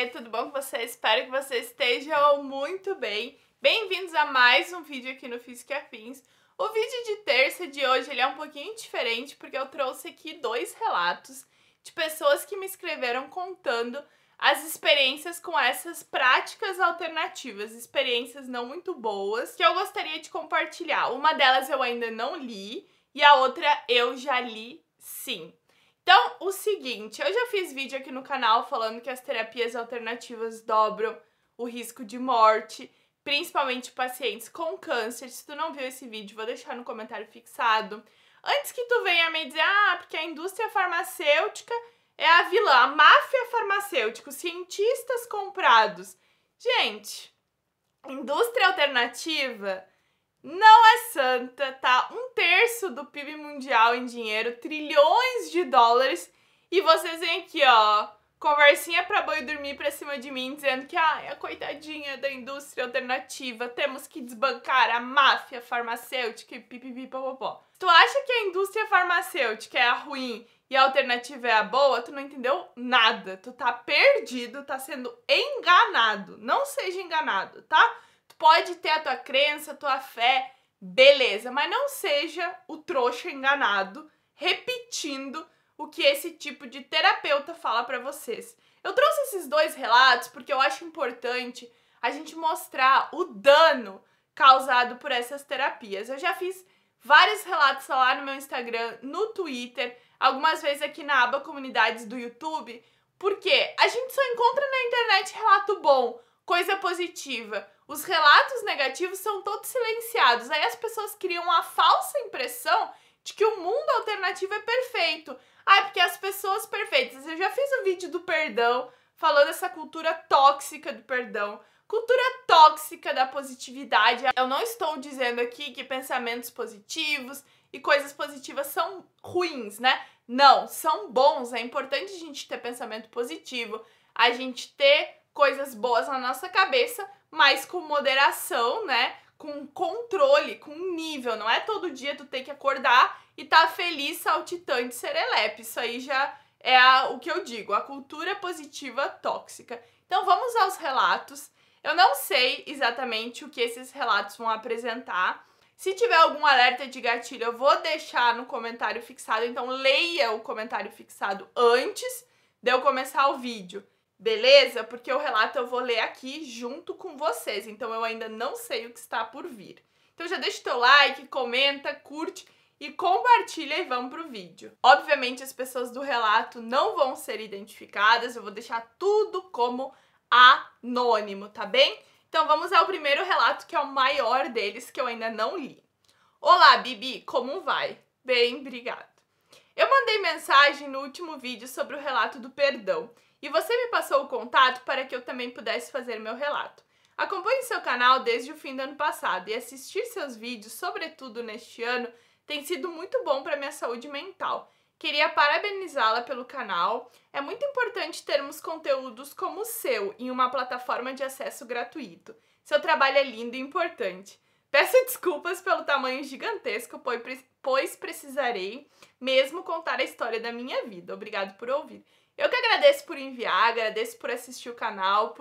Oiê, tudo bom com vocês? Espero que vocês estejam muito bem. Bem-vindos a mais um vídeo aqui no Física e Afins. O vídeo de terça de hoje ele é um pouquinho diferente porque eu trouxe aqui dois relatos de pessoas que me escreveram contando as experiências com essas práticas alternativas, experiências não muito boas, que eu gostaria de compartilhar. Uma delas eu ainda não li e a outra eu já li sim. Então, o seguinte, eu já fiz vídeo aqui no canal falando que as terapias alternativas dobram o risco de morte, principalmente pacientes com câncer. Se tu não viu esse vídeo, vou deixar no comentário fixado. Antes que tu venha me dizer, porque a indústria farmacêutica é a vilã, a máfia farmacêutica, os cientistas comprados. Gente, indústria alternativa não é santa, tá? 1/3 do PIB mundial em dinheiro, trilhões de dólares, e vocês vêm aqui, ó, conversinha pra boi dormir pra cima de mim, dizendo que, é a coitadinha da indústria alternativa, temos que desbancar a máfia farmacêutica e pipipipopopó. Tu acha que a indústria farmacêutica é a ruim e a alternativa é a boa? Tu não entendeu nada, tu tá perdido, tá sendo enganado, não seja enganado, tá? Pode ter a tua crença, a tua fé, beleza, mas não seja o trouxa enganado repetindo o que esse tipo de terapeuta fala pra vocês. Eu trouxe esses dois relatos porque eu acho importante a gente mostrar o dano causado por essas terapias. Eu já fiz vários relatos lá no meu Instagram, no Twitter, algumas vezes aqui na aba comunidades do YouTube, porque a gente só encontra na internet relato bom, coisa positiva. Os relatos negativos são todos silenciados. Aí as pessoas criam a falsa impressão de que o mundo alternativo é perfeito. Porque as pessoas perfeitas. Eu já fiz um vídeo do perdão, falando dessa cultura tóxica do perdão, cultura tóxica da positividade. Eu não estou dizendo aqui que pensamentos positivos e coisas positivas são ruins, né? Não, são bons. É importante a gente ter pensamento positivo, a gente ter coisas boas na nossa cabeça, mas com moderação, né? Com controle, com nível. Não é todo dia tu ter que acordar e tá feliz, saltitante, serelepe. Isso aí já é o que eu digo, a cultura positiva tóxica. Então vamos aos relatos. Eu não sei exatamente o que esses relatos vão apresentar. Se tiver algum alerta de gatilho, eu vou deixar no comentário fixado. Então leia o comentário fixado antes de eu começar o vídeo. Beleza? Porque o relato eu vou ler aqui junto com vocês, então eu ainda não sei o que está por vir. Então já deixa o teu like, comenta, curte e compartilha e vamos pro vídeo. Obviamente as pessoas do relato não vão ser identificadas, eu vou deixar tudo como anônimo, tá bem? Então vamos ao primeiro relato, que é o maior deles, que eu ainda não li. Olá, Bibi, como vai? Bem, obrigada. Eu mandei mensagem no último vídeo sobre o relato do perdão, e você me passou o contato para que eu também pudesse fazer meu relato. Acompanhe seu canal desde o fim do ano passado e assistir seus vídeos, sobretudo neste ano, tem sido muito bom para minha saúde mental. Queria parabenizá-la pelo canal. É muito importante termos conteúdos como o seu em uma plataforma de acesso gratuito. Seu trabalho é lindo e importante. Peço desculpas pelo tamanho gigantesco, pois precisarei mesmo contar a história da minha vida. Obrigado por ouvir. Eu que agradeço por enviar, agradeço por assistir o canal,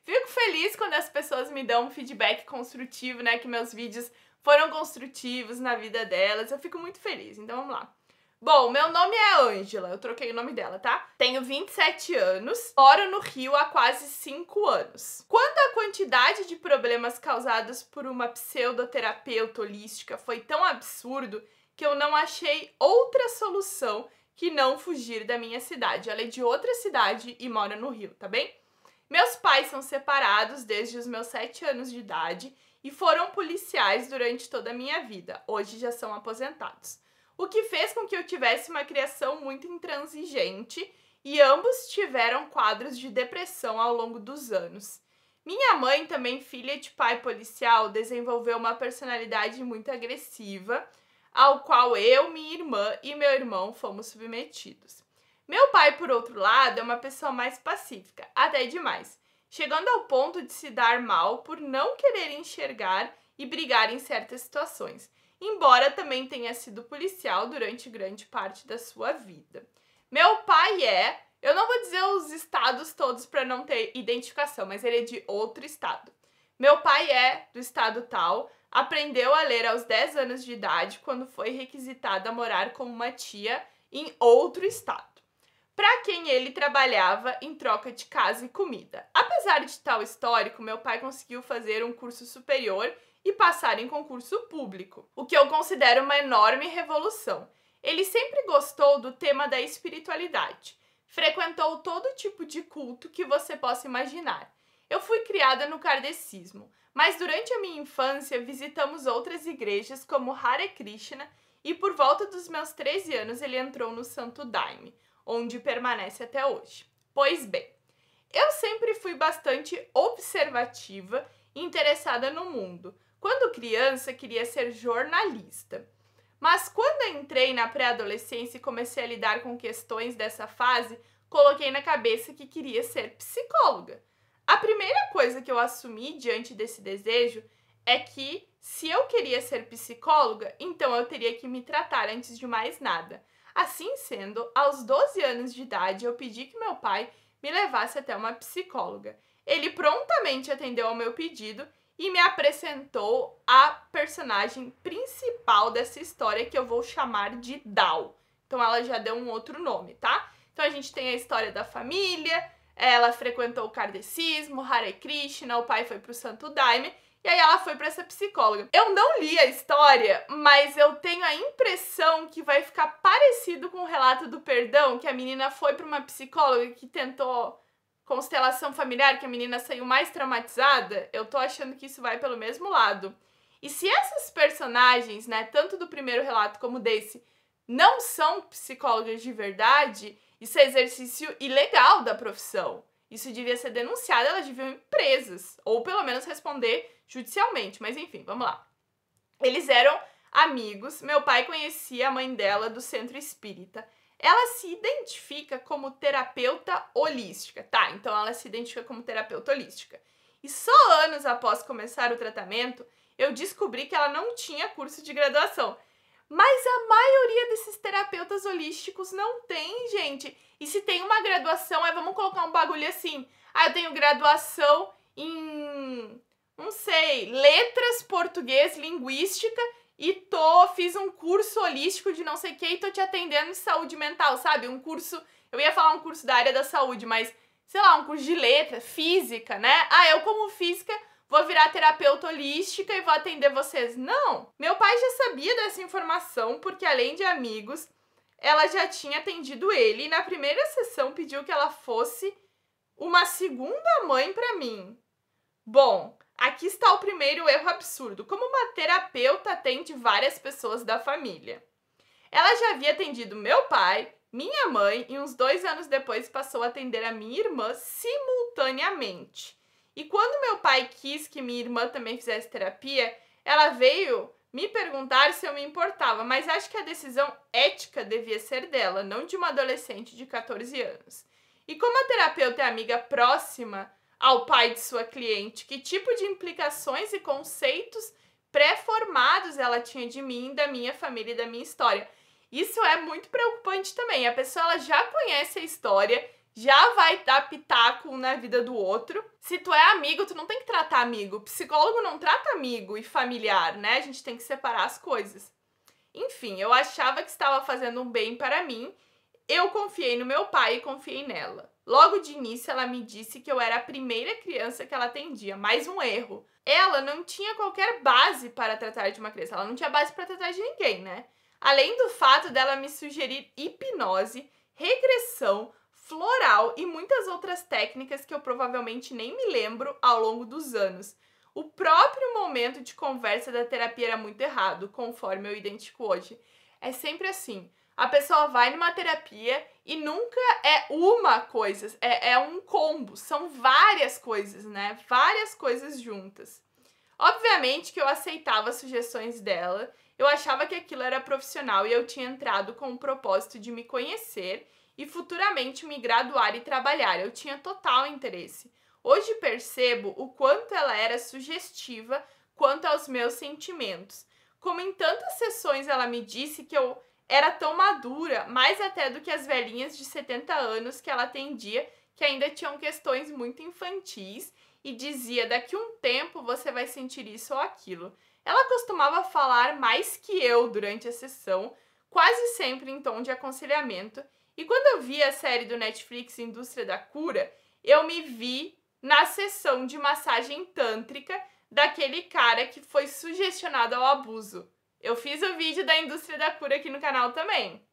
fico feliz quando as pessoas me dão um feedback construtivo, né, que meus vídeos foram construtivos na vida delas, eu fico muito feliz, então vamos lá. Bom, meu nome é Ângela, eu troquei o nome dela, tá? Tenho 27 anos, moro no Rio há quase 5 anos. Quanto à quantidade de problemas causados por uma pseudoterapeuta holística foi tão absurdo que eu não achei outra solução que não fugir da minha cidade. Ela é de outra cidade e mora no Rio, tá bem? Meus pais são separados desde os meus 7 anos de idade e foram policiais durante toda a minha vida. Hoje já são aposentados. O que fez com que eu tivesse uma criação muito intransigente e ambos tiveram quadros de depressão ao longo dos anos. Minha mãe, também filha de pai policial, desenvolveu uma personalidade muito agressiva, ao qual eu, minha irmã e meu irmão fomos submetidos. Meu pai, por outro lado, é uma pessoa mais pacífica, até demais, chegando ao ponto de se dar mal por não querer enxergar e brigar em certas situações, embora também tenha sido policial durante grande parte da sua vida. Meu pai Eu não vou dizer os estados todos para não ter identificação, mas ele é de outro estado. Meu pai é do estado tal, aprendeu a ler aos 10 anos de idade quando foi requisitado a morar com uma tia em outro estado, para quem ele trabalhava em troca de casa e comida. Apesar de tal histórico, meu pai conseguiu fazer um curso superior e passar em concurso público, o que eu considero uma enorme revolução. Ele sempre gostou do tema da espiritualidade, frequentou todo tipo de culto que você possa imaginar. Eu fui criada no kardecismo, mas durante a minha infância visitamos outras igrejas como Hare Krishna e por volta dos meus 13 anos ele entrou no Santo Daime, onde permanece até hoje. Pois bem, eu sempre fui bastante observativa e interessada no mundo. Quando criança, queria ser jornalista. Mas quando entrei na pré-adolescência e comecei a lidar com questões dessa fase, coloquei na cabeça que queria ser psicóloga. A primeira coisa que eu assumi diante desse desejo é que, se eu queria ser psicóloga, então eu teria que me tratar antes de mais nada. Assim sendo, aos 12 anos de idade, eu pedi que meu pai me levasse até uma psicóloga. Ele prontamente atendeu ao meu pedido e me apresentou a personagem principal dessa história, que eu vou chamar de Dal. Então ela já deu um outro nome, tá? Então a gente tem a história da família, ela frequentou o kardecismo, Hare Krishna, o pai foi pro Santo Daime, e aí ela foi para essa psicóloga. Eu não li a história, mas eu tenho a impressão que vai ficar parecido com o relato do perdão, que a menina foi para uma psicóloga que tentou constelação familiar, que a menina saiu mais traumatizada. Eu tô achando que isso vai pelo mesmo lado. E se essas personagens, né, tanto do primeiro relato como desse, não são psicólogas de verdade, isso é exercício ilegal da profissão. Isso devia ser denunciado, elas deviam ir presas, ou pelo menos responder judicialmente, mas enfim, vamos lá. Eles eram amigos, meu pai conhecia a mãe dela do centro espírita. Ela se identifica como terapeuta holística, tá? Então ela se identifica como terapeuta holística. E só anos após começar o tratamento, eu descobri que ela não tinha curso de graduação. Mas a maioria desses terapeutas holísticos não tem, gente. E se tem uma graduação, vamos colocar um bagulho assim. Eu tenho graduação em, não sei, letras, português, linguística e fiz um curso holístico de não sei o que e tô te atendendo em saúde mental, sabe? Um curso, eu ia falar um curso da área da saúde, mas, sei lá, um curso de letra, física, né? Eu como física vou virar terapeuta holística e vou atender vocês. Não! Meu pai já sabia dessa informação, porque além de amigos, ela já tinha atendido ele e na primeira sessão pediu que ela fosse uma segunda mãe pra mim. Bom, aqui está o primeiro erro absurdo. Como uma terapeuta atende várias pessoas da família? Ela já havia atendido meu pai, minha mãe e uns 2 anos depois passou a atender a minha irmã simultaneamente. E quando meu pai quis que minha irmã também fizesse terapia, ela veio me perguntar se eu me importava, mas acho que a decisão ética devia ser dela, não de uma adolescente de 14 anos. E como a terapeuta é amiga próxima ao pai de sua cliente, que tipo de implicações e conceitos pré-formados ela tinha de mim, da minha família e da minha história? Isso é muito preocupante também. A pessoa ela já conhece a história, já vai dar pitaco na vida do outro. Se tu é amigo, tu não tem que tratar amigo. Psicólogo não trata amigo e familiar, né? A gente tem que separar as coisas. Enfim, eu achava que estava fazendo um bem para mim. Eu confiei no meu pai e confiei nela. Logo de início, ela me disse que eu era a primeira criança que ela atendia. Mais um erro. Ela não tinha qualquer base para tratar de uma criança. Ela não tinha base para tratar de ninguém, né? Além do fato dela me sugerir hipnose, regressão, floral e muitas outras técnicas que eu provavelmente nem me lembro ao longo dos anos. O próprio momento de conversa da terapia era muito errado, conforme eu identifico hoje. É sempre assim, a pessoa vai numa terapia e nunca é uma coisa, é um combo, são várias coisas, né? Várias coisas juntas. Obviamente que eu aceitava as sugestões dela, eu achava que aquilo era profissional e eu tinha entrado com o propósito de me conhecer e futuramente me graduar e trabalhar. Eu tinha total interesse. Hoje percebo o quanto ela era sugestiva quanto aos meus sentimentos. Como em tantas sessões ela me disse que eu era tão madura, mais até do que as velhinhas de 70 anos que ela atendia, que ainda tinham questões muito infantis, e dizia: daqui um tempo você vai sentir isso ou aquilo. Ela costumava falar mais que eu durante a sessão, quase sempre em tom de aconselhamento, e quando eu vi a série do Netflix Indústria da Cura, eu me vi na sessão de massagem tântrica daquele cara que foi sugestionado ao abuso. Eu fiz o vídeo da Indústria da Cura aqui no canal também.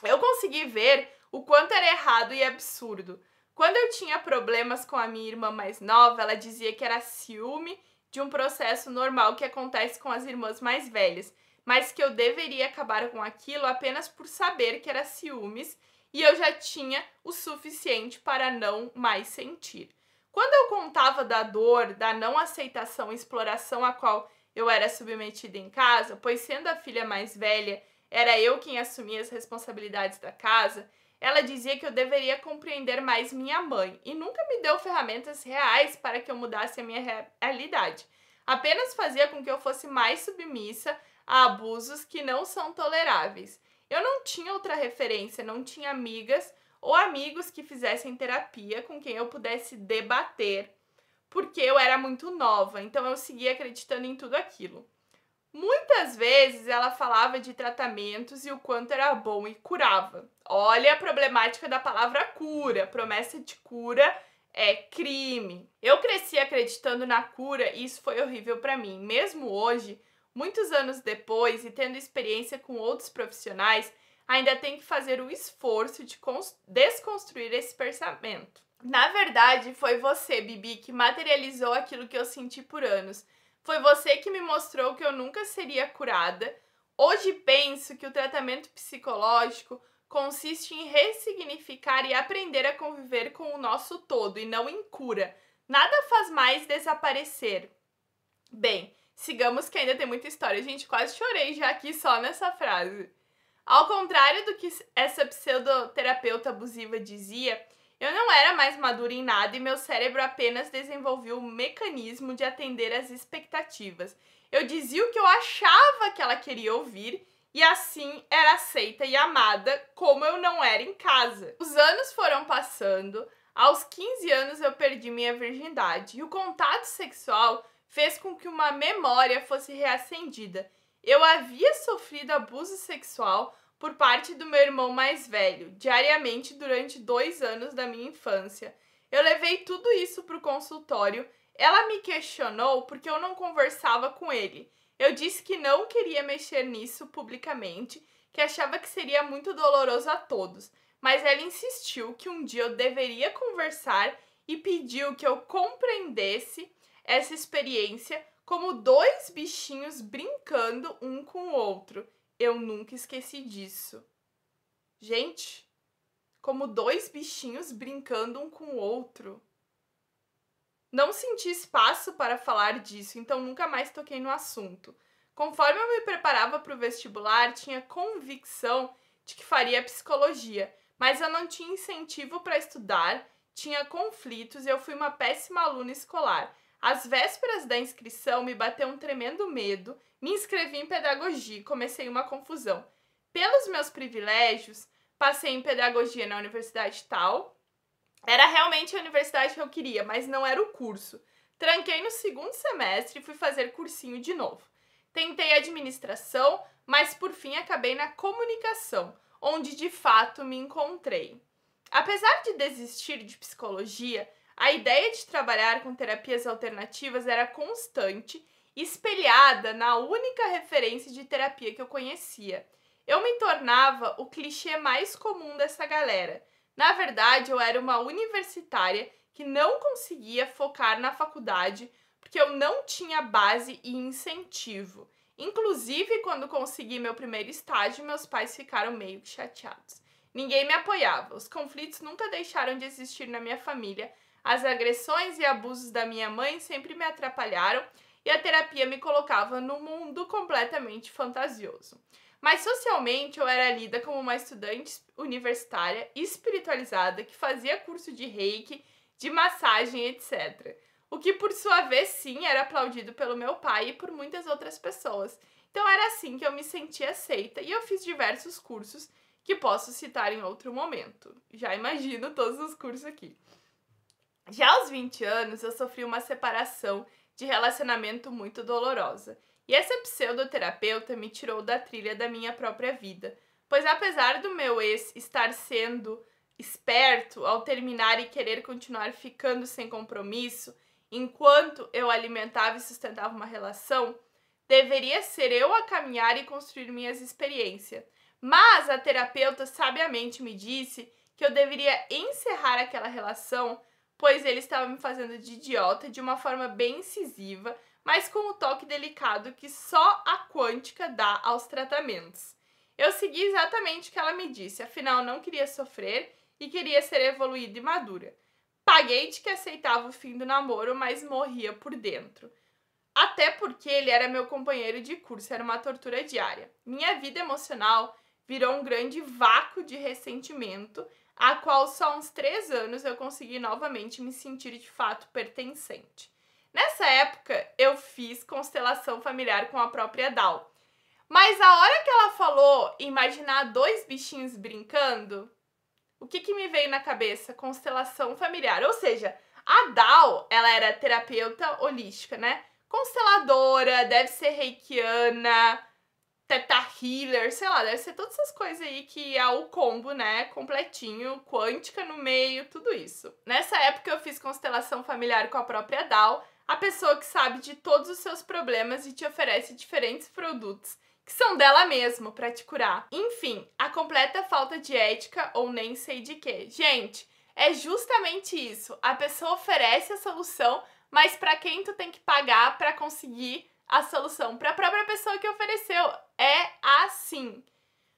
Eu consegui ver o quanto era errado e absurdo. Quando eu tinha problemas com a minha irmã mais nova, ela dizia que era ciúme de um processo normal que acontece com as irmãs mais velhas, mas que eu deveria acabar com aquilo apenas por saber que era ciúmes e eu já tinha o suficiente para não mais sentir. Quando eu contava da dor, da não aceitação e exploração a qual eu era submetida em casa, pois sendo a filha mais velha, era eu quem assumia as responsabilidades da casa, ela dizia que eu deveria compreender mais minha mãe e nunca me deu ferramentas reais para que eu mudasse a minha realidade. Apenas fazia com que eu fosse mais submissa a abusos que não são toleráveis. Eu não tinha outra referência, não tinha amigas ou amigos que fizessem terapia com quem eu pudesse debater, porque eu era muito nova, então eu seguia acreditando em tudo aquilo. Muitas vezes ela falava de tratamentos e o quanto era bom e curava. Olha a problemática da palavra cura. Promessa de cura é crime. Eu cresci acreditando na cura e isso foi horrível para mim. Mesmo hoje, muitos anos depois e tendo experiência com outros profissionais, ainda tenho que fazer o esforço de desconstruir esse pensamento. Na verdade, foi você, Bibi, que materializou aquilo que eu senti por anos. Foi você que me mostrou que eu nunca seria curada. Hoje penso que o tratamento psicológico consiste em ressignificar e aprender a conviver com o nosso todo e não em cura. Nada faz mais desaparecer. Bem, sigamos que ainda tem muita história. Gente, quase chorei já aqui só nessa frase. Ao contrário do que essa pseudoterapeuta abusiva dizia, eu não era mais madura em nada e meu cérebro apenas desenvolveu um mecanismo de atender às expectativas. Eu dizia o que eu achava que ela queria ouvir e assim era aceita e amada como eu não era em casa. Os anos foram passando, aos 15 anos eu perdi minha virgindade e o contato sexual fez com que uma memória fosse reacendida. Eu havia sofrido abuso sexual por parte do meu irmão mais velho, diariamente durante 2 anos da minha infância. Eu levei tudo isso para o consultório. Ela me questionou porque eu não conversava com ele. Eu disse que não queria mexer nisso publicamente, que achava que seria muito doloroso a todos, mas ela insistiu que um dia eu deveria conversar e pediu que eu compreendesse essa experiência como 2 bichinhos brincando um com o outro. Eu nunca esqueci disso. Gente, como 2 bichinhos brincando um com o outro. Não senti espaço para falar disso, então nunca mais toquei no assunto. Conforme eu me preparava para o vestibular, tinha convicção de que faria psicologia, mas eu não tinha incentivo para estudar, tinha conflitos e eu fui uma péssima aluna escolar. Às vésperas da inscrição, me bateu um tremendo medo, me inscrevi em pedagogia e comecei uma confusão. Pelos meus privilégios, passei em pedagogia na universidade tal. Era realmente a universidade que eu queria, mas não era o curso. Tranquei no 2º semestre e fui fazer cursinho de novo. Tentei administração, mas por fim acabei na comunicação, onde de fato me encontrei. Apesar de desistir de psicologia, a ideia de trabalhar com terapias alternativas era constante, espelhada na única referência de terapia que eu conhecia. Eu me tornava o clichê mais comum dessa galera. Na verdade, eu era uma universitária que não conseguia focar na faculdade porque eu não tinha base e incentivo. Inclusive, quando consegui meu primeiro estágio, meus pais ficaram meio chateados. Ninguém me apoiava, os conflitos nunca deixaram de existir na minha família, as agressões e abusos da minha mãe sempre me atrapalharam e a terapia me colocava num mundo completamente fantasioso. Mas socialmente eu era lida como uma estudante universitária espiritualizada que fazia curso de reiki, de massagem, etc. O que por sua vez sim era aplaudido pelo meu pai e por muitas outras pessoas. Então era assim que eu me sentia aceita e eu fiz diversos cursos que posso citar em outro momento. Já imagino todos os cursos aqui. Já aos 20 anos, eu sofri uma separação de relacionamento muito dolorosa. E essa pseudoterapeuta me tirou da trilha da minha própria vida. Pois apesar do meu ex estar sendo esperto ao terminar e querer continuar ficando sem compromisso, enquanto eu alimentava e sustentava uma relação, deveria ser eu a caminhar e construir minhas experiências. Mas a terapeuta sabiamente me disse que eu deveria encerrar aquela relação, pois ele estava me fazendo de idiota de uma forma bem incisiva, mas com o toque delicado que só a quântica dá aos tratamentos. Eu segui exatamente o que ela me disse, afinal não queria sofrer e queria ser evoluída e madura. Paguei de que aceitava o fim do namoro, mas morria por dentro. Até porque ele era meu companheiro de curso, era uma tortura diária. Minha vida emocional virou um grande vácuo de ressentimento, a qual só há uns 3 anos eu consegui novamente me sentir de fato pertencente. Nessa época, eu fiz constelação familiar com a própria Dal. Mas a hora que ela falou imaginar 2 bichinhos brincando, o que me veio na cabeça? Constelação familiar. Ou seja, a Dal, ela era terapeuta holística, né? Consteladora, deve ser reikiana, Theta Healer, sei lá, deve ser todas essas coisas aí que é o combo, né, completinho, quântica no meio, tudo isso. Nessa época eu fiz constelação familiar com a própria Dal, a pessoa que sabe de todos os seus problemas e te oferece diferentes produtos que são dela mesma pra te curar. Enfim, a completa falta de ética ou nem sei de quê. Gente, é justamente isso. A pessoa oferece a solução, mas pra quem tu tem que pagar pra conseguir a solução? Pra própria pessoa que ofereceu. É assim.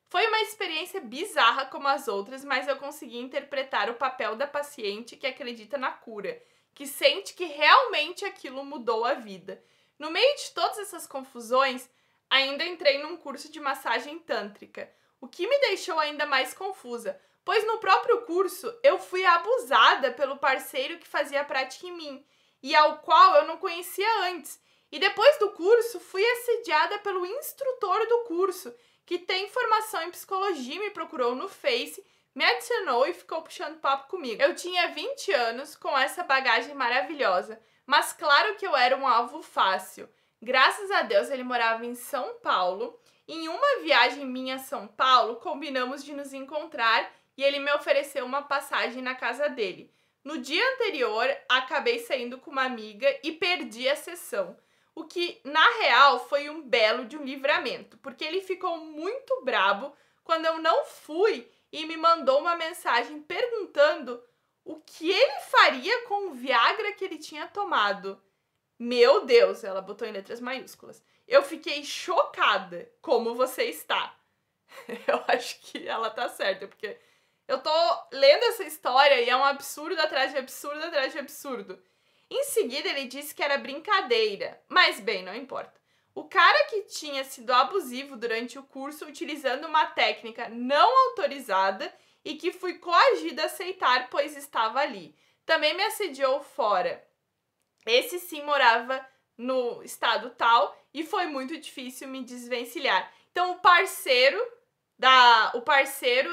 Foi uma experiência bizarra como as outras, mas eu consegui interpretar o papel da paciente que acredita na cura, que sente que realmente aquilo mudou a vida. No meio de todas essas confusões, ainda entrei num curso de massagem tântrica, o que me deixou ainda mais confusa, pois no próprio curso eu fui abusada pelo parceiro que fazia a prática em mim, e ao qual eu não conhecia antes. E depois do curso, fui assediada pelo instrutor do curso, que tem formação em psicologia, me procurou no Face, me adicionou e ficou puxando papo comigo. Eu tinha 20 anos com essa bagagem maravilhosa, mas claro que eu era um alvo fácil. Graças a Deus ele morava em São Paulo. Em uma viagem minha a São Paulo, combinamos de nos encontrar e ele me ofereceu uma passagem na casa dele. No dia anterior, acabei saindo com uma amiga e perdi a sessão. O que, na real, foi um belo de um livramento, porque ele ficou muito brabo quando eu não fui e me mandou uma mensagem perguntando o que ele faria com o Viagra que ele tinha tomado. Meu Deus, ela botou em letras maiúsculas. Eu fiquei chocada. Como você está? Eu acho que ela tá certa, porque eu tô lendo essa história e é um absurdo atrás de absurdo atrás de absurdo. Em seguida, ele disse que era brincadeira, mas bem, não importa. O cara que tinha sido abusivo durante o curso utilizando uma técnica não autorizada e que fui coagida a aceitar, pois estava ali. Também me assediou fora. Esse sim morava no estado tal e foi muito difícil me desvencilhar. Então o parceiro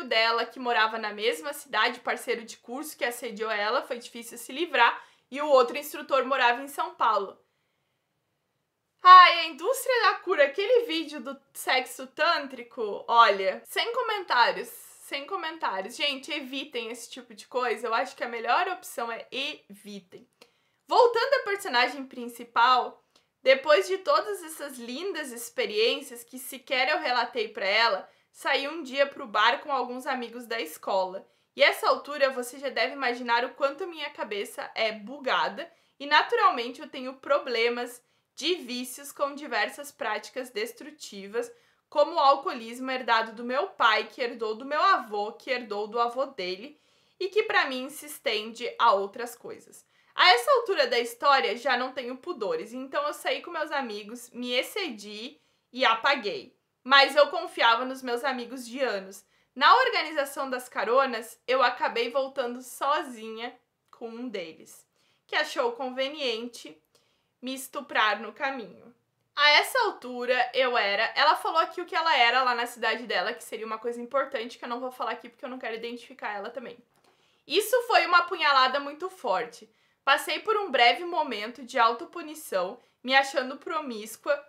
dela que morava na mesma cidade, parceiro de curso que assediou ela, foi difícil se livrar, e o outro instrutor morava em São Paulo. Ai, a indústria da cura, aquele vídeo do sexo tântrico, olha, sem comentários, sem comentários. Gente, evitem esse tipo de coisa, eu acho que a melhor opção é evitem. Voltando à personagem principal, depois de todas essas lindas experiências que sequer eu relatei pra ela, saí um dia pro bar com alguns amigos da escola. E a essa altura você já deve imaginar o quanto minha cabeça é bugada e naturalmente eu tenho problemas de vícios com diversas práticas destrutivas, como o alcoolismo herdado do meu pai, que herdou do meu avô, que herdou do avô dele e que pra mim se estende a outras coisas. A essa altura da história já não tenho pudores, então eu saí com meus amigos, me excedi e apaguei. Mas eu confiava nos meus amigos de anos. Na organização das caronas, eu acabei voltando sozinha com um deles, que achou conveniente me estuprar no caminho. A essa altura, ela falou aqui o que ela era lá na cidade dela, que seria uma coisa importante que eu não vou falar aqui porque eu não quero identificar ela também. Isso foi uma apunhalada muito forte. Passei por um breve momento de autopunição, me achando promíscua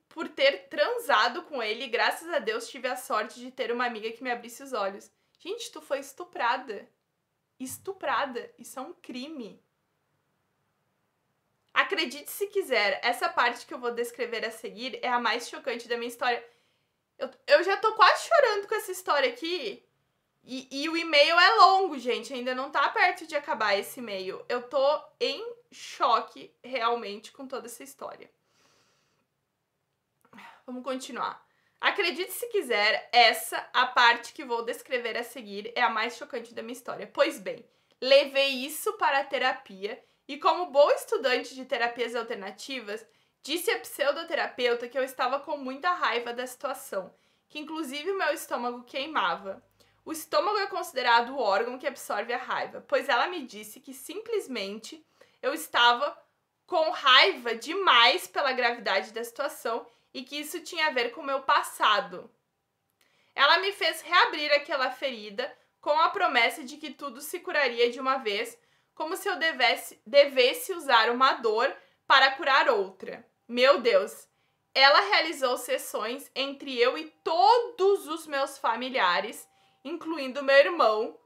por ter transado com ele e graças a Deus tive a sorte de ter uma amiga que me abrisse os olhos. Gente, tu foi estuprada. Estuprada. Isso é um crime. Acredite se quiser, essa parte que eu vou descrever a seguir é a mais chocante da minha história. Eu já tô quase chorando com essa história aqui. E o e-mail é longo, gente. Ainda não tá perto de acabar esse e-mail. Eu tô em choque, realmente, com toda essa história. Vamos continuar. Acredite se quiser, a parte que vou descrever a seguir é a mais chocante da minha história. Pois bem, levei isso para a terapia e, como boa estudante de terapias alternativas, disse à pseudoterapeuta que eu estava com muita raiva da situação, que inclusive o meu estômago queimava. O estômago é considerado o órgão que absorve a raiva, pois ela me disse que simplesmente eu estava com raiva demais pela gravidade da situação e que isso tinha a ver com o meu passado. Ela me fez reabrir aquela ferida com a promessa de que tudo se curaria de uma vez, como se eu devesse usar uma dor para curar outra. Meu Deus! Ela realizou sessões entre eu e todos os meus familiares, incluindo meu irmão,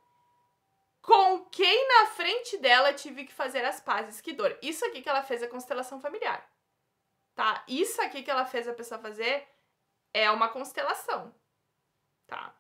com quem na frente dela tive que fazer as pazes. Que dor! Isso aqui que ela fez é constelação familiar. Tá? Isso aqui que ela fez a pessoa fazer é uma constelação, tá?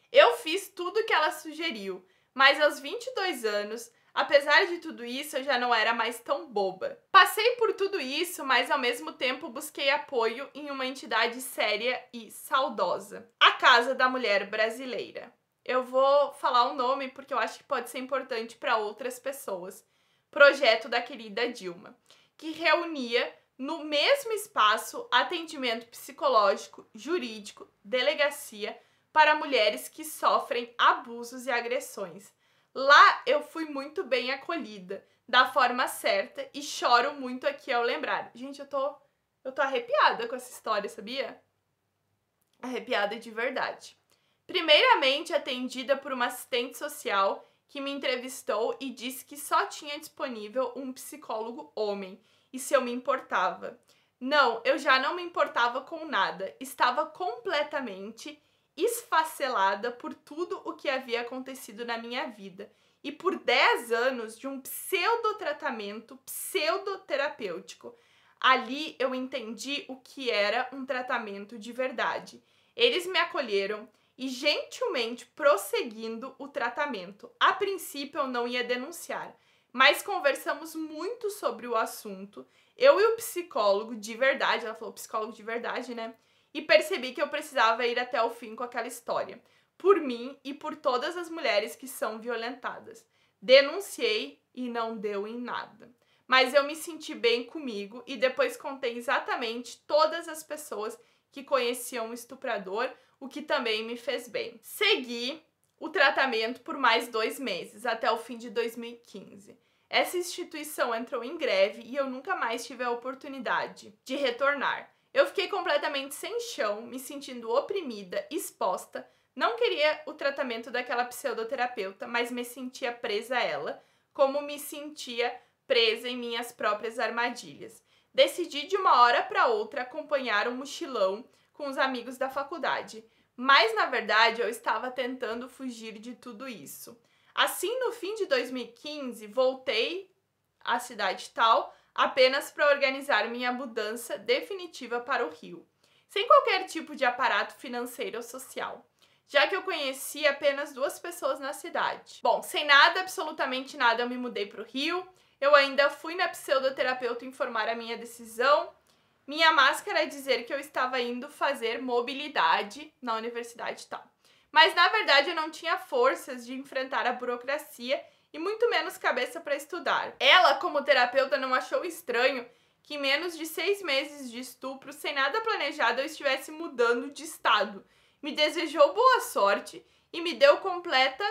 Eu fiz tudo que ela sugeriu, mas aos 22 anos, apesar de tudo isso, eu já não era mais tão boba. Passei por tudo isso, mas ao mesmo tempo busquei apoio em uma entidade séria e saudosa, a Casa da Mulher Brasileira. Eu vou falar o nome porque eu acho que pode ser importante para outras pessoas. Projeto da querida Dilma, que reunia no mesmo espaço atendimento psicológico, jurídico, delegacia para mulheres que sofrem abusos e agressões. Lá eu fui muito bem acolhida, da forma certa, e choro muito aqui ao lembrar. Gente, eu tô arrepiada com essa história, sabia? Arrepiada de verdade. Primeiramente atendida por uma assistente social que me entrevistou e disse que só tinha disponível um psicólogo homem, e se eu me importava. Não, eu já não me importava com nada. Estava completamente esfacelada por tudo o que havia acontecido na minha vida. E por 10 anos de um pseudotratamento pseudoterapêutico. Ali eu entendi o que era um tratamento de verdade. Eles me acolheram e gentilmente prosseguindo o tratamento. A princípio eu não ia denunciar, mas conversamos muito sobre o assunto, eu e o psicólogo de verdade, ela falou psicólogo de verdade, né? E percebi que eu precisava ir até o fim com aquela história, por mim e por todas as mulheres que são violentadas. Denunciei e não deu em nada. Mas eu me senti bem comigo e depois contei exatamente todas as pessoas que conheciam o estuprador, o que também me fez bem. Segui o tratamento por mais 2 meses, até o fim de 2015. Essa instituição entrou em greve e eu nunca mais tive a oportunidade de retornar. Eu fiquei completamente sem chão, me sentindo oprimida, exposta, não queria o tratamento daquela pseudoterapeuta, mas me sentia presa a ela, como me sentia presa em minhas próprias armadilhas. Decidi de uma hora para outra acompanhar um mochilão com os amigos da faculdade. Mas, na verdade, eu estava tentando fugir de tudo isso. Assim, no fim de 2015, voltei à cidade tal apenas para organizar minha mudança definitiva para o Rio, sem qualquer tipo de aparato financeiro ou social, já que eu conheci apenas 2 pessoas na cidade. Bom, sem nada, absolutamente nada, eu me mudei para o Rio. Eu ainda fui na pseudoterapeuta informar a minha decisão. Minha máscara é dizer que eu estava indo fazer mobilidade na universidade e tal. Mas, na verdade, eu não tinha forças de enfrentar a burocracia e muito menos cabeça para estudar. Ela, como terapeuta, não achou estranho que em menos de 6 meses de estupro, sem nada planejado, eu estivesse mudando de estado. Me desejou boa sorte e me deu completa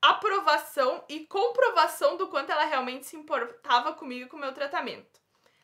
aprovação e comprovação do quanto ela realmente se importava comigo e com o meu tratamento.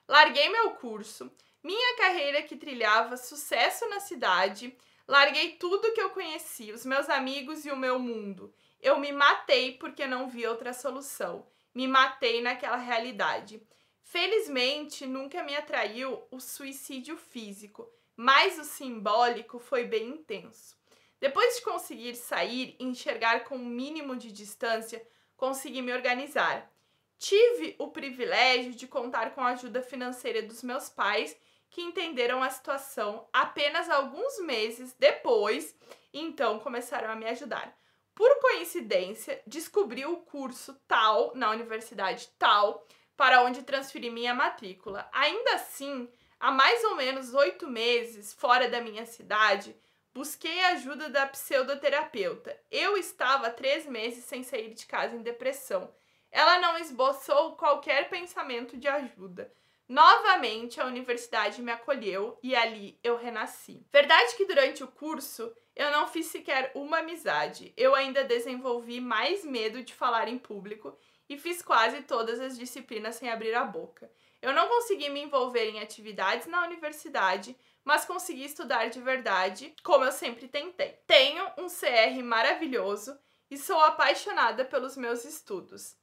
Larguei meu curso, minha carreira que trilhava sucesso na cidade, larguei tudo que eu conheci, os meus amigos e o meu mundo. Eu me matei porque não vi outra solução. Me matei naquela realidade. Felizmente, nunca me atraiu o suicídio físico, mas o simbólico foi bem intenso. Depois de conseguir sair e enxergar com um mínimo de distância, consegui me organizar. Tive o privilégio de contar com a ajuda financeira dos meus pais, que entenderam a situação apenas alguns meses depois, e então começaram a me ajudar. Por coincidência, descobri o curso tal, na universidade tal, para onde transferi minha matrícula. Ainda assim, há mais ou menos 8 meses, fora da minha cidade, busquei a ajuda da pseudoterapeuta. Eu estava há 3 meses sem sair de casa em depressão. Ela não esboçou qualquer pensamento de ajuda. Novamente, a universidade me acolheu e ali eu renasci. Verdade que durante o curso eu não fiz sequer uma amizade. Eu ainda desenvolvi mais medo de falar em público e fiz quase todas as disciplinas sem abrir a boca. Eu não consegui me envolver em atividades na universidade, mas consegui estudar de verdade, como eu sempre tentei. Tenho um CR maravilhoso e sou apaixonada pelos meus estudos.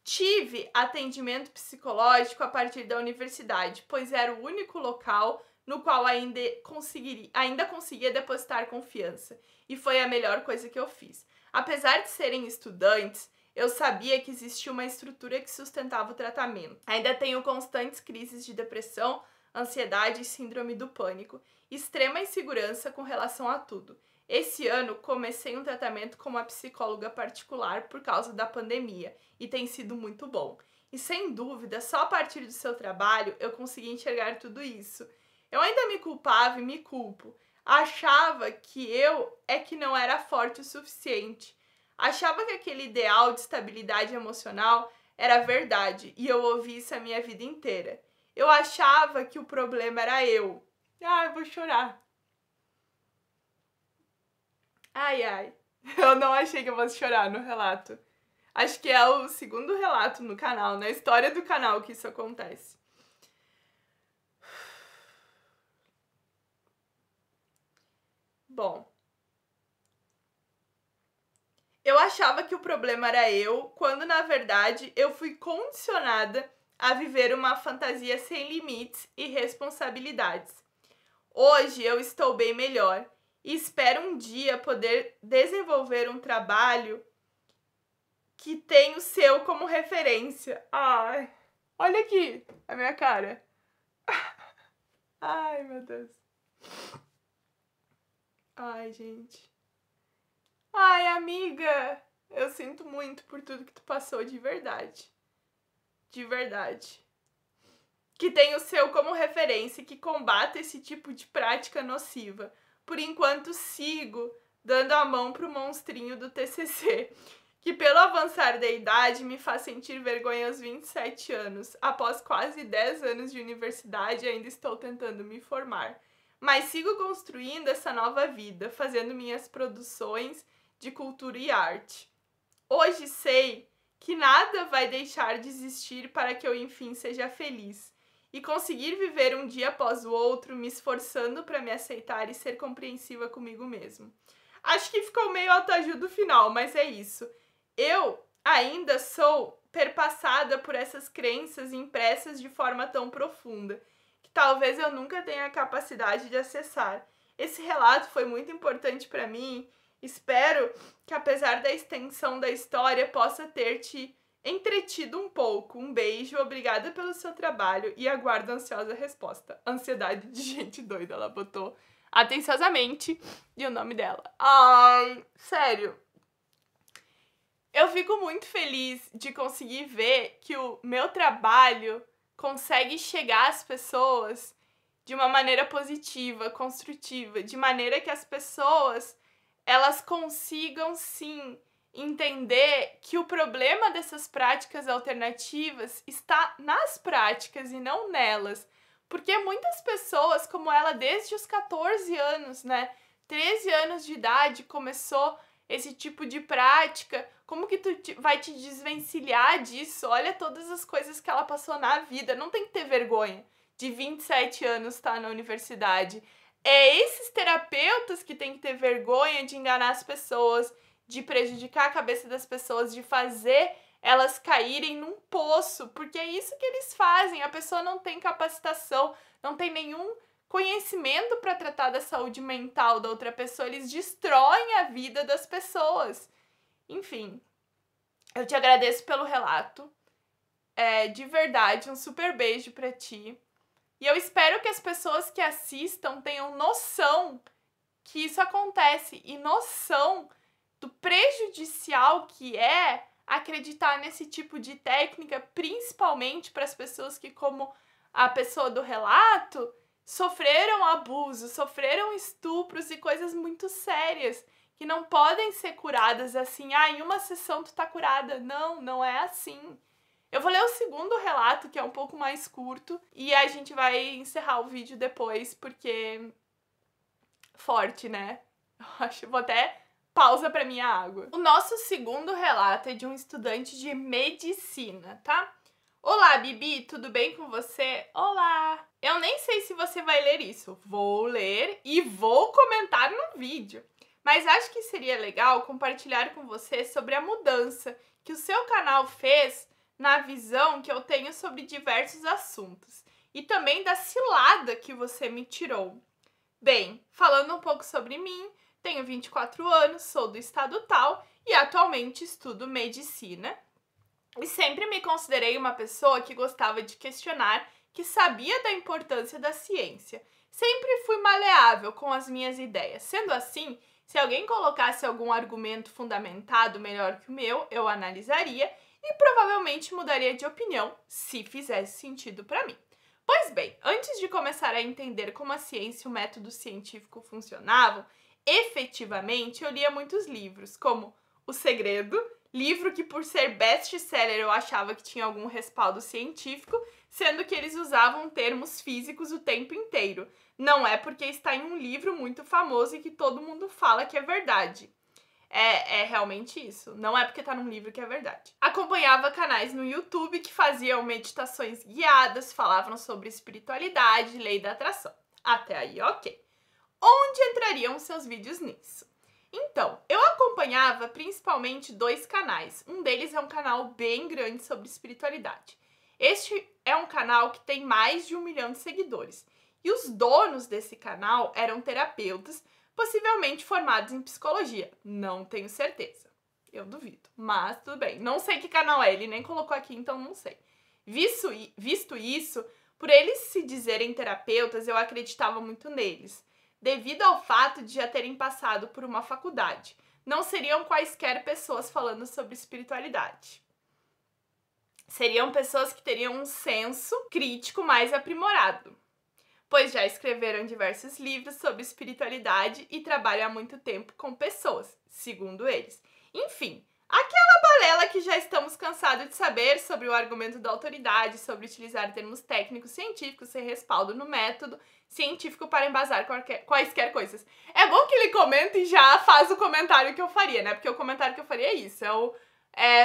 Tive atendimento psicológico a partir da universidade, pois era o único local no qual ainda conseguia depositar confiança, e foi a melhor coisa que eu fiz. Apesar de serem estudantes, eu sabia que existia uma estrutura que sustentava o tratamento. Ainda tenho constantes crises de depressão, ansiedade e síndrome do pânico, extrema insegurança com relação a tudo. Esse ano comecei um tratamento com uma psicóloga particular por causa da pandemia e tem sido muito bom. E sem dúvida, só a partir do seu trabalho eu consegui enxergar tudo isso. Eu ainda me culpava e me culpo. Achava que eu que não era forte o suficiente. Achava que aquele ideal de estabilidade emocional era verdade e eu ouvi isso a minha vida inteira. Eu achava que o problema era eu. Eu vou chorar. Ai, eu não achei que eu fosse chorar no relato. Acho que é o segundo relato no canal, na história do canal que isso acontece. Bom, eu achava que o problema era eu, quando na verdade eu fui condicionada a viver uma fantasia sem limites e responsabilidades. Hoje eu estou bem melhor e espero um dia poder desenvolver um trabalho que tem o seu como referência. Ai, olha aqui a minha cara. Ai, meu Deus. Ai, gente. Ai, amiga, eu sinto muito por tudo que tu passou de verdade. De verdade. Que tem o seu como referência e que combata esse tipo de prática nociva. Por enquanto sigo dando a mão pro monstrinho do TCC, que pelo avançar da idade me faz sentir vergonha aos 27 anos. Após quase 10 anos de universidade ainda estou tentando me formar. Mas sigo construindo essa nova vida, fazendo minhas produções de cultura e arte. Hoje sei que nada vai deixar de existir para que eu enfim seja feliz. E conseguir viver um dia após o outro, me esforçando para me aceitar e ser compreensiva comigo mesmo. Acho que ficou meio autoajuda o final, mas é isso. Eu ainda sou perpassada por essas crenças impressas de forma tão profunda, que talvez eu nunca tenha a capacidade de acessar. Esse relato foi muito importante para mim. Espero que, apesar da extensão da história, possa ter te entretido um pouco. Um beijo, obrigada pelo seu trabalho e aguardo ansiosa resposta. Ansiedade de gente doida, ela botou atenciosamente e o nome dela. Ai, sério. Eu fico muito feliz de conseguir ver que o meu trabalho consegue chegar às pessoas de uma maneira positiva, construtiva, de maneira que as pessoas elas consigam sim entender que o problema dessas práticas alternativas está nas práticas e não nelas. Porque muitas pessoas, como ela, desde os 14 anos, 13 anos de idade, começou esse tipo de prática, como que tu vai te desvencilhar disso? Olha todas as coisas que ela passou na vida, não tem que ter vergonha de 27 anos estar na universidade. É esses terapeutas que têm que ter vergonha de enganar as pessoas, de prejudicar a cabeça das pessoas, de fazer elas caírem num poço, porque é isso que eles fazem. A pessoa não tem capacitação, não tem nenhum conhecimento para tratar da saúde mental da outra pessoa, eles destroem a vida das pessoas. Enfim, eu te agradeço pelo relato. De verdade, um super beijo para ti. E eu espero que as pessoas que assistam tenham noção que isso acontece e noção do prejudicial que é acreditar nesse tipo de técnica, principalmente para as pessoas que, como a pessoa do relato, sofreram abuso, sofreram estupros e coisas muito sérias que não podem ser curadas assim. Em uma sessão tu tá curada. Não, não é assim. Eu vou ler o segundo relato, que é um pouco mais curto, e a gente vai encerrar o vídeo depois, porque forte, né? Vou até pausa pra minha água. O nosso segundo relato é de um estudante de medicina, tá? Olá, Bibi, tudo bem com você? Olá! Eu nem sei se você vai ler isso. Vou ler e vou comentar no vídeo. Mas acho que seria legal compartilhar com você sobre a mudança que o seu canal fez na visão que eu tenho sobre diversos assuntos e também da cilada que você me tirou. Bem, falando um pouco sobre mim, tenho 24 anos, sou do estado tal e atualmente estudo medicina. E sempre me considerei uma pessoa que gostava de questionar, que sabia da importância da ciência. Sempre fui maleável com as minhas ideias. Sendo assim, se alguém colocasse algum argumento fundamentado melhor que o meu, eu analisaria e provavelmente mudaria de opinião, se fizesse sentido para mim. Pois bem, antes de começar a entender como a ciência e o método científico funcionavam, efetivamente eu lia muitos livros, como O Segredo, livro que por ser best-seller eu achava que tinha algum respaldo científico, sendo que eles usavam termos físicos o tempo inteiro. Não é porque está em um livro muito famoso e que todo mundo fala que é verdade. É realmente isso. Não é porque tá num livro que é verdade. Acompanhava canais no YouTube que faziam meditações guiadas, falavam sobre espiritualidade, lei da atração. Até aí, ok. Onde entrariam seus vídeos nisso? Então, eu acompanhava principalmente 2 canais. Um deles é um canal bem grande sobre espiritualidade. Este é um canal que tem mais de 1 milhão de seguidores. E os donos desse canal eram terapeutas, possivelmente formados em psicologia. Não tenho certeza. Eu duvido. Mas tudo bem. Não sei que canal é. Ele nem colocou aqui, então não sei. Visto isso, por eles se dizerem terapeutas, eu acreditava muito neles, devido ao fato de já terem passado por uma faculdade. Não seriam quaisquer pessoas falando sobre espiritualidade. Seriam pessoas que teriam um senso crítico mais aprimorado, pois já escreveram diversos livros sobre espiritualidade e trabalham há muito tempo com pessoas, segundo eles. Enfim, aquela balela que já estamos cansados de saber sobre o argumento da autoridade, sobre utilizar termos técnicos científicos sem respaldo no método científico para embasar quaisquer coisas. É bom que ele comenta e já faz o comentário que eu faria, né? Porque o comentário que eu faria é isso,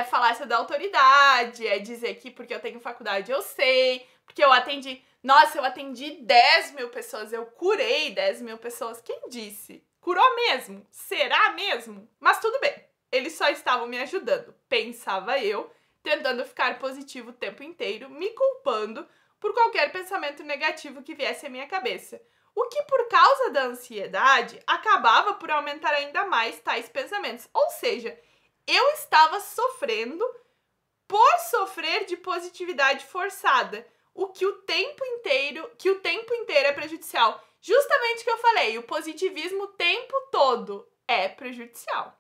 falácia da autoridade, é dizer que porque eu tenho faculdade eu sei, porque eu atendi... Nossa, eu atendi 10 mil pessoas, eu curei 10 mil pessoas. Quem disse? Curou mesmo? Será mesmo? Mas tudo bem, eles só estavam me ajudando, pensava eu, tentando ficar positivo o tempo inteiro, me culpando por qualquer pensamento negativo que viesse à minha cabeça. O que, por causa da ansiedade, acabava por aumentar ainda mais tais pensamentos. Ou seja, eu estava sofrendo por sofrer de positividade forçada. O que o tempo inteiro é prejudicial. Justamente o que eu falei, o positivismo o tempo todo é prejudicial.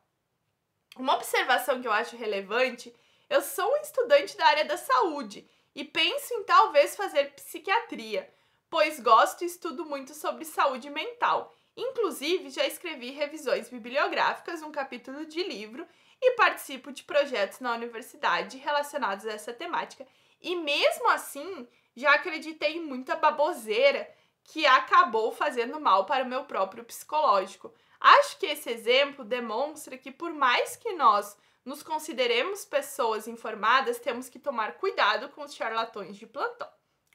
Uma observação que eu acho relevante, eu sou um estudante da área da saúde e penso em talvez fazer psiquiatria, pois gosto e estudo muito sobre saúde mental. Inclusive, já escrevi revisões bibliográficas, um capítulo de livro e participo de projetos na universidade relacionados a essa temática. E mesmo assim, já acreditei em muita baboseira que acabou fazendo mal para o meu próprio psicológico. Acho que esse exemplo demonstra que, por mais que nós nos consideremos pessoas informadas, temos que tomar cuidado com os charlatões de plantão.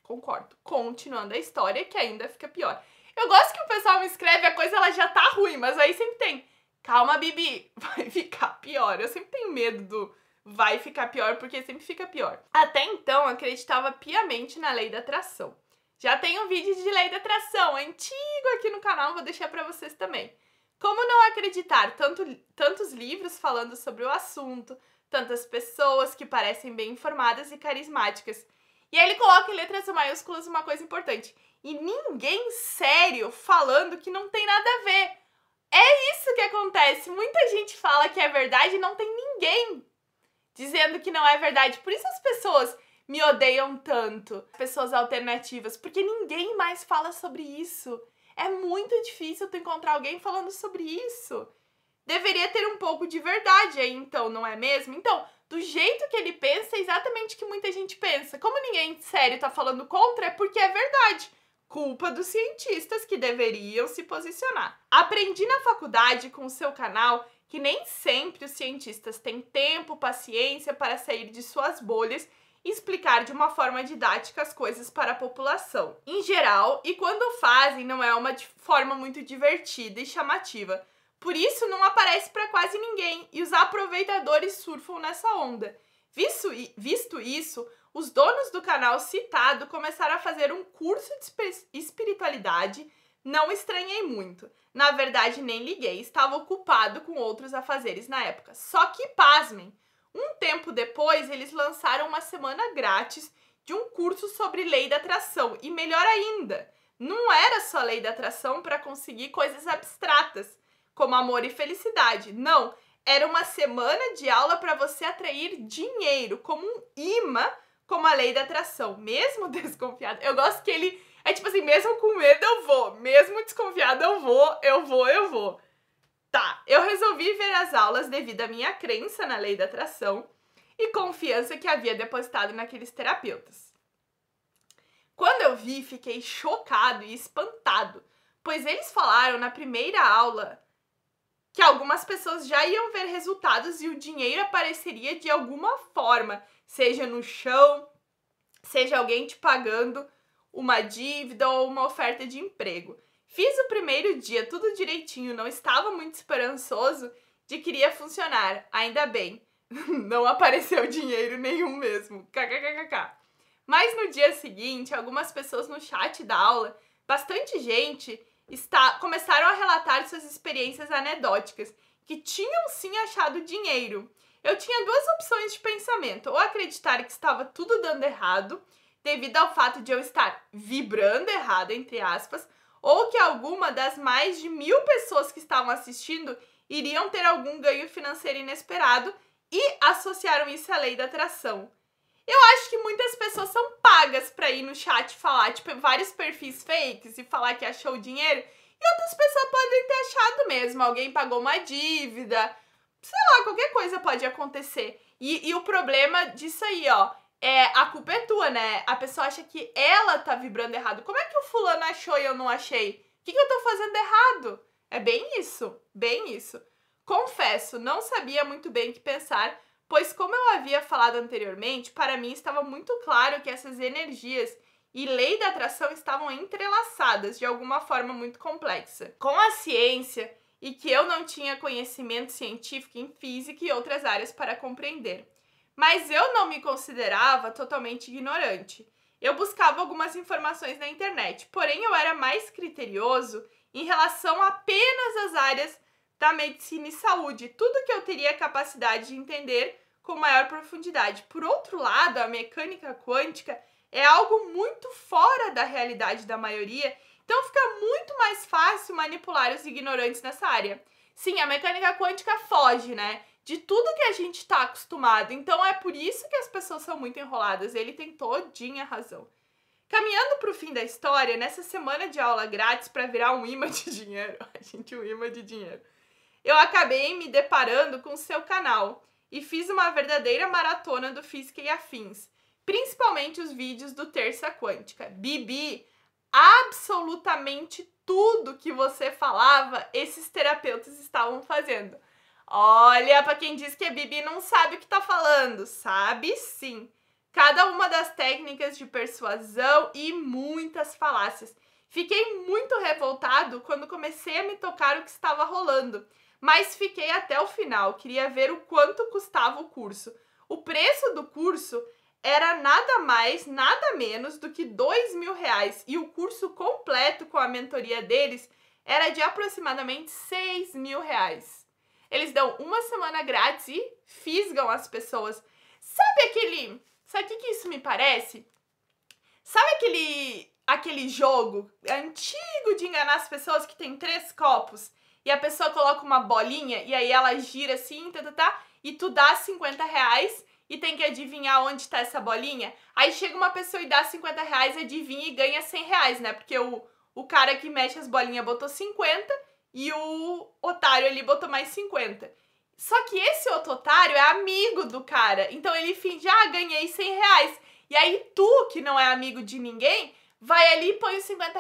Concordo. Continuando a história, que ainda fica pior. Eu gosto que o pessoal me escreve, a coisa ela já tá ruim, mas aí sempre tem: calma, Bibi, vai ficar pior. Eu sempre tenho medo do vai ficar pior, porque sempre fica pior. Até então, acreditava piamente na lei da atração. Já tem um vídeo de lei da atração antigo aqui no canal, vou deixar pra vocês também. Como não acreditar? Tantos livros falando sobre o assunto, tantas pessoas que parecem bem informadas e carismáticas. E aí ele coloca em letras maiúsculas uma coisa importante: e ninguém sério falando que não tem nada a ver. É isso que acontece. Muita gente fala que é verdade e não tem ninguém dizendo que não é verdade. Por isso as pessoas me odeiam tanto, pessoas alternativas, porque ninguém mais fala sobre isso. É muito difícil tu encontrar alguém falando sobre isso. Deveria ter um pouco de verdade aí, então, não é mesmo? Então, do jeito que ele pensa, é exatamente o que muita gente pensa. Como ninguém sério tá falando contra, é porque é verdade. Culpa dos cientistas que deveriam se posicionar. Aprendi na faculdade com o seu canal que nem sempre os cientistas têm tempo, paciência para sair de suas bolhas e explicar de uma forma didática as coisas para a população em geral, e quando fazem não é uma forma muito divertida e chamativa. Por isso não aparece para quase ninguém e os aproveitadores surfam nessa onda. Visto isso, os donos do canal citado começaram a fazer um curso de espiritualidade. Não estranhei muito. Na verdade, nem liguei, estava ocupado com outros afazeres na época. Só que, pasmem, um tempo depois, eles lançaram uma semana grátis de um curso sobre lei da atração. E melhor ainda, não era só lei da atração para conseguir coisas abstratas, como amor e felicidade. Não, era uma semana de aula para você atrair dinheiro, como um imã, como a lei da atração. Mesmo desconfiado, eu gosto que ele é tipo assim, mesmo com medo eu vou, mesmo desconfiado eu vou. Tá, eu resolvi ver as aulas devido à minha crença na lei da atração e confiança que havia depositado naqueles terapeutas. Quando eu vi, fiquei chocado e espantado, pois eles falaram na primeira aula que algumas pessoas já iam ver resultados e o dinheiro apareceria de alguma forma, seja no chão, seja alguém te pagando uma dívida ou uma oferta de emprego. Fiz o primeiro dia tudo direitinho, não estava muito esperançoso de que iria funcionar. Ainda bem, não apareceu dinheiro nenhum mesmo. KKKK. Mas no dia seguinte, algumas pessoas no chat da aula, bastante gente, começaram a relatar suas experiências anedóticas, que tinham sim achado dinheiro. Eu tinha duas opções de pensamento: ou acreditar que estava tudo dando errado, devido ao fato de eu estar vibrando errado, entre aspas, ou que alguma das mais de 1000 pessoas que estavam assistindo iriam ter algum ganho financeiro inesperado e associaram isso à lei da atração. Eu acho que muitas pessoas são pagas para ir no chat falar, tipo, vários perfis fakes e falar que achou dinheiro, e outras pessoas podem ter achado mesmo, alguém pagou uma dívida, sei lá, qualquer coisa pode acontecer. E o problema disso aí, ó, a culpa é tua, né? A pessoa acha que ela tá vibrando errado. Como é que o fulano achou e eu não achei? O que eu tô fazendo errado? É bem isso, bem isso. Confesso, não sabia muito bem o que pensar, pois como eu havia falado anteriormente, para mim estava muito claro que essas energias e lei da atração estavam entrelaçadas de alguma forma muito complexa com a ciência, e que eu não tinha conhecimento científico em física e outras áreas para compreender. Mas eu não me considerava totalmente ignorante. Eu buscava algumas informações na internet, porém eu era mais criterioso em relação apenas às áreas da medicina e saúde, tudo que eu teria capacidade de entender com maior profundidade. Por outro lado, a mecânica quântica é algo muito fora da realidade da maioria, então fica muito mais fácil manipular os ignorantes nessa área. Sim, a mecânica quântica foge, né, de tudo que a gente está acostumado, então é por isso que as pessoas são muito enroladas. Ele tem todinha razão. Caminhando para o fim da história, nessa semana de aula grátis para virar um imã de dinheiro, um imã de dinheiro, eu acabei me deparando com o seu canal e fiz uma verdadeira maratona do Física e Afins, principalmente os vídeos do Terça Quântica. Bibi, absolutamente tudo que você falava, esses terapeutas estavam fazendo. Olha, pra quem diz que a Bibi não sabe o que tá falando, sabe sim. Cada uma das técnicas de persuasão e muitas falácias. Fiquei muito revoltado quando comecei a me tocar o que estava rolando, mas fiquei até o final, queria ver o quanto custava o curso. O preço do curso era nada mais, nada menos do que R$ 2.000 e o curso completo com a mentoria deles era de aproximadamente R$ 6.000. Eles dão uma semana grátis e fisgam as pessoas. Sabe o que isso me parece? Sabe aquele jogo antigo de enganar as pessoas que tem 3 copos e a pessoa coloca uma bolinha e aí ela gira assim, e tu dá R$ 50 e tem que adivinhar onde tá essa bolinha? Aí chega uma pessoa e dá R$ 50, adivinha e ganha R$ 100, né? Porque o cara que mexe as bolinhas botou 50 e o otário ali botou mais 50. Só que esse outro otário é amigo do cara. Então ele finge, ganhei R$ 100. E aí tu, que não é amigo de ninguém, vai ali, põe os R$ 50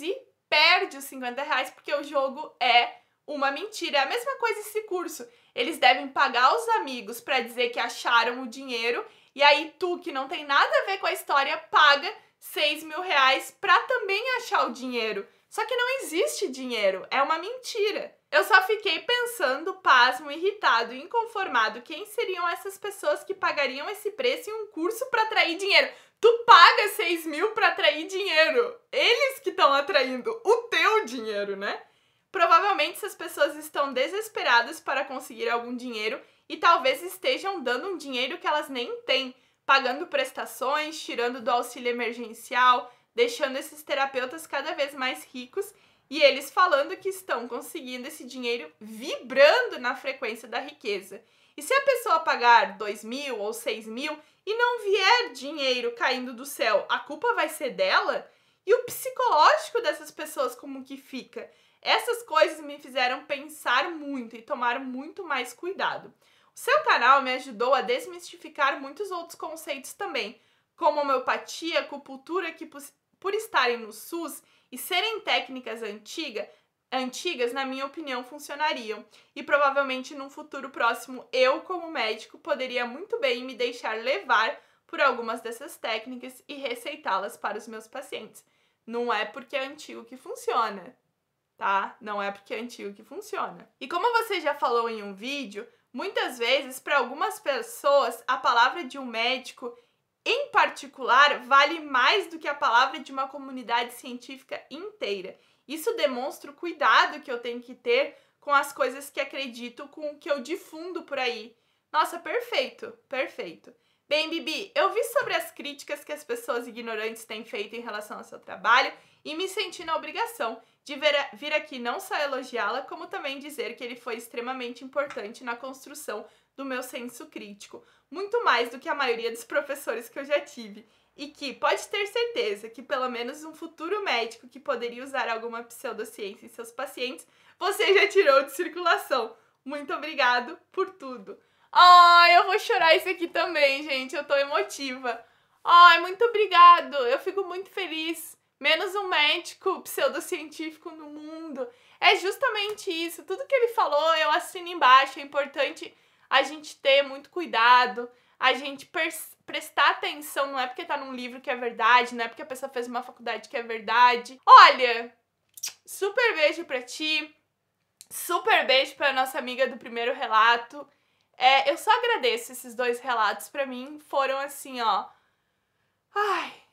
e perde os R$ 50, porque o jogo é uma mentira. É a mesma coisa esse curso. Eles devem pagar os amigos pra dizer que acharam o dinheiro. E aí tu, que não tem nada a ver com a história, paga R$ 6.000 pra também achar o dinheiro. Só que não existe dinheiro, é uma mentira. Eu só fiquei pensando, pasmo, irritado e inconformado quem seriam essas pessoas que pagariam esse preço em um curso para atrair dinheiro. Tu paga 6 mil para atrair dinheiro. Eles que estão atraindo o teu dinheiro, né? Provavelmente essas pessoas estão desesperadas para conseguir algum dinheiro e talvez estejam dando um dinheiro que elas nem têm, pagando prestações, tirando do auxílio emergencial, deixando esses terapeutas cada vez mais ricos e eles falando que estão conseguindo esse dinheiro vibrando na frequência da riqueza. E se a pessoa pagar 2 mil ou 6 mil e não vier dinheiro caindo do céu, a culpa vai ser dela? E o psicológico dessas pessoas como que fica? Essas coisas me fizeram pensar muito e tomar muito mais cuidado. O seu canal me ajudou a desmistificar muitos outros conceitos também, como homeopatia, acupuntura, que por estarem no SUS e serem técnicas antigas, na minha opinião, funcionariam. E provavelmente num futuro próximo, eu, como médico, poderia muito bem me deixar levar por algumas dessas técnicas e receitá-las para os meus pacientes. Não é porque é antigo que funciona, tá? Não é porque é antigo que funciona. E como você já falou em um vídeo, muitas vezes, para algumas pessoas, a palavra de um médico em particular, vale mais do que a palavra de uma comunidade científica inteira. Isso demonstra o cuidado que eu tenho que ter com as coisas que acredito, com o que eu difundo por aí. Nossa, perfeito, perfeito. Bem, Bibi, eu vi sobre as críticas que as pessoas ignorantes têm feito em relação ao seu trabalho e me senti na obrigação de vir aqui não só elogiá-la, como também dizer que ele foi extremamente importante na construção do meu senso crítico, muito mais do que a maioria dos professores que eu já tive, e que pode ter certeza que pelo menos um futuro médico que poderia usar alguma pseudociência em seus pacientes, você já tirou de circulação. Muito obrigado por tudo. Ai, eu vou chorar isso aqui também, gente, eu tô emotiva. Ai, muito obrigado, eu fico muito feliz. Menos um médico pseudocientífico no mundo. É justamente isso, tudo que ele falou eu assino embaixo, é importante a gente ter muito cuidado, a gente prestar atenção, não é porque tá num livro que é verdade, não é porque a pessoa fez uma faculdade que é verdade. Olha, super beijo pra ti, super beijo pra nossa amiga do primeiro relato. Eu só agradeço esses 2 relatos, pra mim foram assim, ó,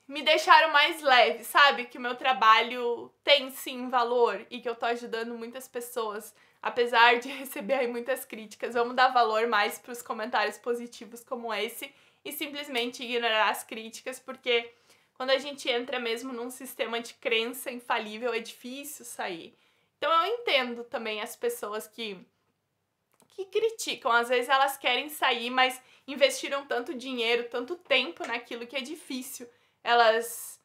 me deixaram mais leve, sabe? Que o meu trabalho tem sim valor e que eu tô ajudando muitas pessoas. Apesar de receber aí muitas críticas, vamos dar valor mais para os comentários positivos como esse e simplesmente ignorar as críticas, porque quando a gente entra mesmo num sistema de crença infalível é difícil sair. Então eu entendo também as pessoas que criticam, às vezes elas querem sair, mas investiram tanto dinheiro, tanto tempo naquilo que é difícil elas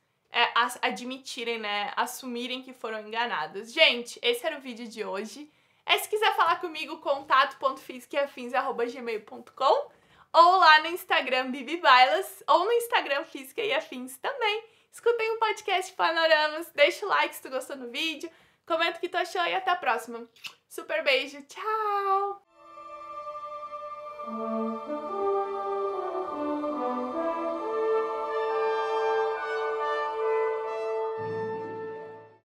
admitirem, né, assumirem que foram enganadas. Gente, esse era o vídeo de hoje. Se quiser falar comigo, contato.fisicaeafins@gmail.com ou lá no Instagram Bibi Bailas ou no Instagram Física e Afins também. Escutem o podcast Panoramas, deixa o like se tu gostou do vídeo, Comenta o que tu achou e até a próxima. Super beijo, tchau!